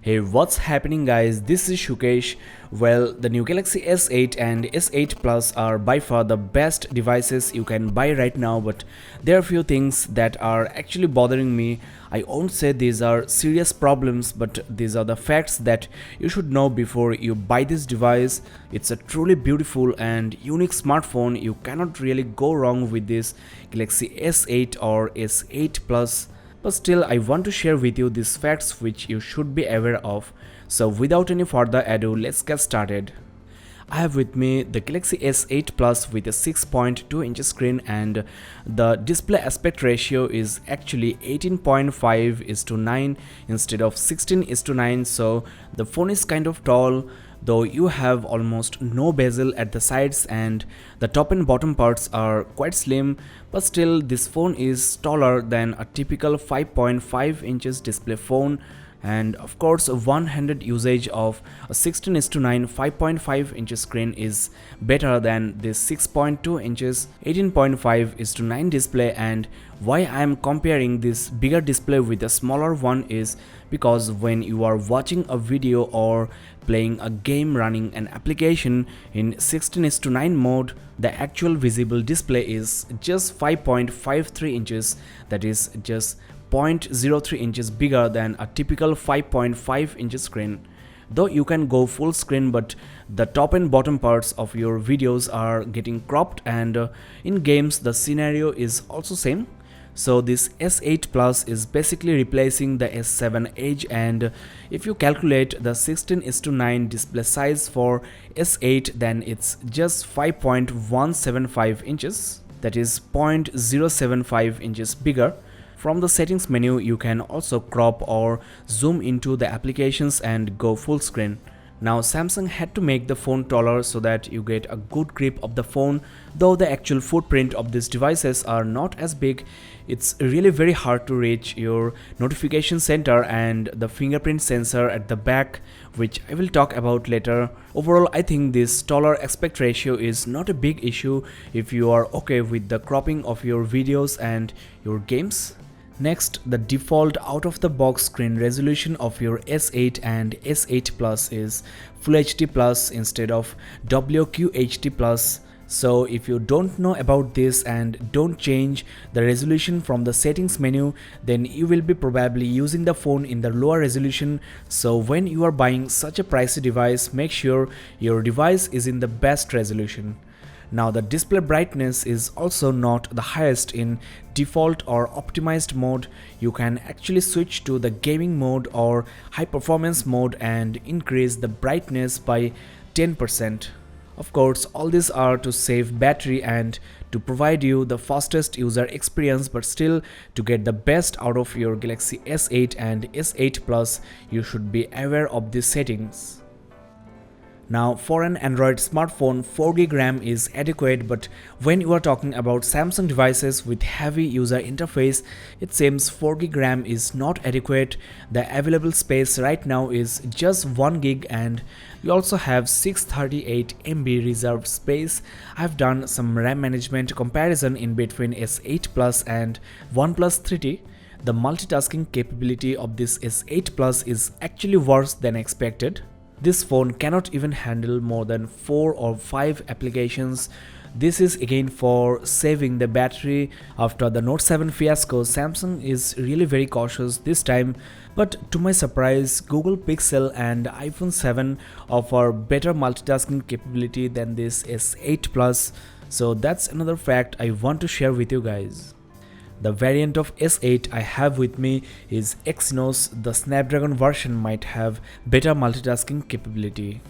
Hey, what's happening guys? This is Shukesh. Well, the new Galaxy S8 and S8 Plus are by far the best devices you can buy right now, but there are a few things that are actually bothering me. I won't say these are serious problems, but these are the facts that you should know before you buy this device. It's a truly beautiful and unique smartphone. You cannot really go wrong with this Galaxy S8 or S8 Plus. But still, I want to share with you these facts which you should be aware of. So without any further ado, let's get started. I have with me the Galaxy S8 Plus with a 6.2 inch screen, and the display aspect ratio is actually 18.5:9 instead of 16:9, so the phone is kind of tall, though you have almost no bezel at the sides and the top and bottom parts are quite slim, but still this phone is taller than a typical 5.5 inches display phone. And of course, one-handed usage of a 16:9 5.5 inch screen is better than this 6.2 inches 18.5:9 display. And why I am comparing this bigger display with a smaller one is because when you are watching a video or playing a game, running an application in 16:9 mode, the actual visible display is just 5.53 inches, that is just 0.03 inches bigger than a typical 5.5 inch screen. Though you can go full screen, but the top and bottom parts of your videos are getting cropped, and in games the scenario is also same. So this S8 Plus is basically replacing the S7 Edge, and if you calculate the 16:9 display size for S8, then it's just 5.175 inches, that is 0.075 inches bigger. From the settings menu, you can also crop or zoom into the applications and go full screen. Now Samsung had to make the phone taller so that you get a good grip of the phone, though the actual footprint of these devices are not as big. It's really very hard to reach your notification center and the fingerprint sensor at the back, which I will talk about later. Overall, I think this taller aspect ratio is not a big issue if you are okay with the cropping of your videos and your games. Next, the default out-of-the-box screen resolution of your S8 and S8 Plus is Full HD Plus instead of WQHD Plus. So if you don't know about this and don't change the resolution from the settings menu, then you will be probably using the phone in the lower resolution. So when you are buying such a pricey device, make sure your device is in the best resolution. Now the display brightness is also not the highest in default or optimized mode. You can actually switch to the gaming mode or high performance mode and increase the brightness by 10%. Of course, all these are to save battery and to provide you the fastest user experience, but still, to get the best out of your Galaxy S8 and S8 Plus, you should be aware of these settings. Now, for an Android smartphone, 4GB RAM is adequate, but when you are talking about Samsung devices with heavy user interface, it seems 4GB RAM is not adequate. The available space right now is just 1GB, and you also have 638 MB reserved space. I've done some RAM management comparison in between S8 Plus and OnePlus 3T. The multitasking capability of this S8 Plus is actually worse than expected. This phone cannot even handle more than 4 or 5 applications. This is again for saving the battery. After the Note 7 fiasco, Samsung is really very cautious this time, but to my surprise, Google Pixel and iPhone 7 offer better multitasking capability than this S8 Plus. So that's another fact I want to share with you guys. The variant of S8 I have with me is Exynos. The Snapdragon version might have better multitasking capability.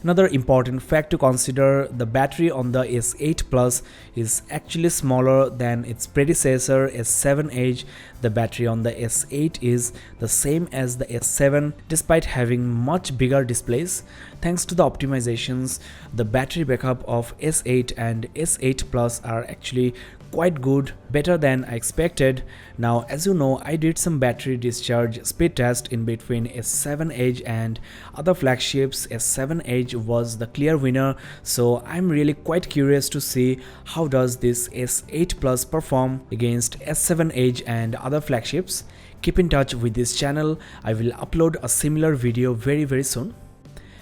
Another important fact to consider, the battery on the S8 Plus is actually smaller than its predecessor S7 Edge. The battery on the S8 is the same as the S7 despite having much bigger displays. Thanks to the optimizations, the battery backup of S8 and S8 Plus are actually quite good, better than I expected. Now, as you know, I did some battery discharge speed test in between S7 Edge and other flagships. S7 Edge was the clear winner, so I'm really quite curious to see how does this S8 Plus perform against S7 Edge and other flagships. Keep in touch with this channel. I will upload a similar video very soon.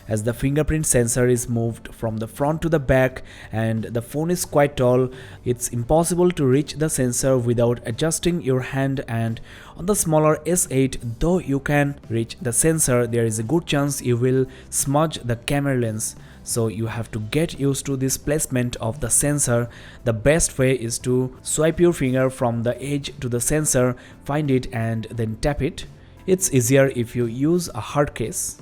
As the fingerprint sensor is moved from the front to the back and the phone is quite tall, it's impossible to reach the sensor without adjusting your hand, and on the smaller S8, though you can reach the sensor, there is a good chance you will smudge the camera lens. So you have to get used to this placement of the sensor. The best way is to swipe your finger from the edge to the sensor, find it and then tap it. It's easier if you use a hard case.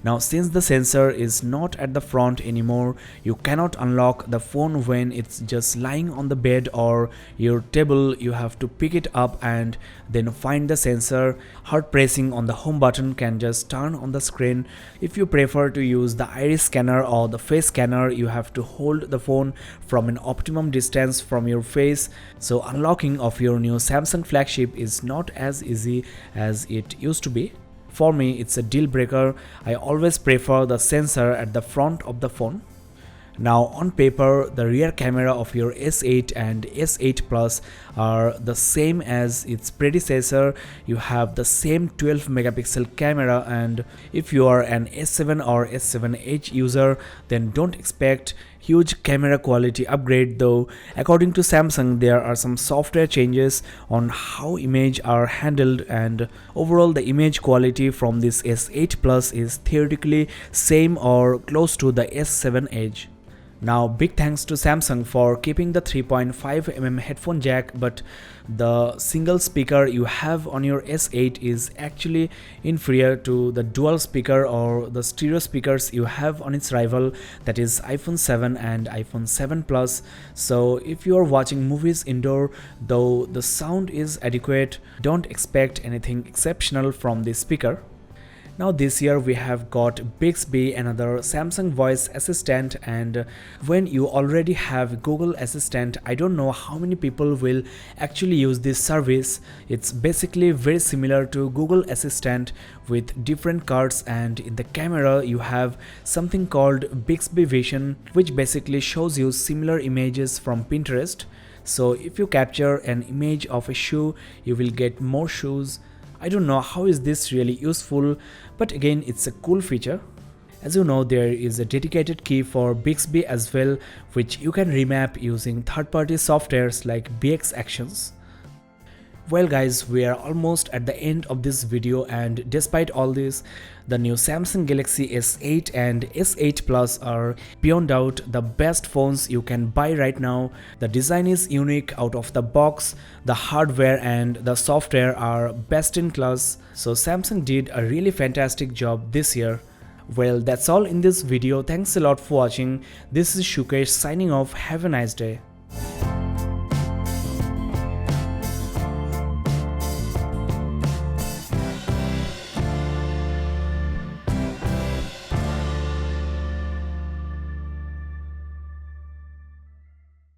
Now, since the sensor is not at the front anymore, you cannot unlock the phone when it's just lying on the bed or your table. You have to pick it up and then find the sensor. Hard pressing on the home button can just turn on the screen. If you prefer to use the iris scanner or the face scanner, you have to hold the phone from an optimum distance from your face. So unlocking of your new Samsung flagship is not as easy as it used to be. For me, it's a deal breaker. I always prefer the sensor at the front of the phone. Now, on paper, the rear camera of your S8 and S8 Plus are the same as its predecessor. You have the same 12 megapixel camera, and if you are an S7 or S7 Edge user, then don't expect huge camera quality upgrade, though according to Samsung there are some software changes on how images are handled, and overall the image quality from this S8 Plus is theoretically same or close to the S7 Edge. Now, big thanks to Samsung for keeping the 3.5mm headphone jack, but the single speaker you have on your S8 is actually inferior to the dual speaker or the stereo speakers you have on its rival, that is iPhone 7 and iPhone 7 Plus. So if you are watching movies indoor, though the sound is adequate, don't expect anything exceptional from this speaker. Now this year we have got Bixby, another Samsung voice assistant, and when you already have Google Assistant, I don't know how many people will actually use this service. It's basically very similar to Google Assistant with different cards, and in the camera you have something called Bixby Vision, which basically shows you similar images from Pinterest. So if you capture an image of a shoe, you will get more shoes. I don't know how is this really useful, but again, it's a cool feature. As you know, there is a dedicated key for Bixby as well, which you can remap using third-party softwares like BX Actions. Well guys, we are almost at the end of this video, and despite all this, the new Samsung Galaxy S8 and S8 Plus are beyond doubt the best phones you can buy right now. The design is unique out of the box, the hardware and the software are best in class, so Samsung did a really fantastic job this year. Well, that's all in this video. Thanks a lot for watching. This is Shukesh signing off. Have a nice day.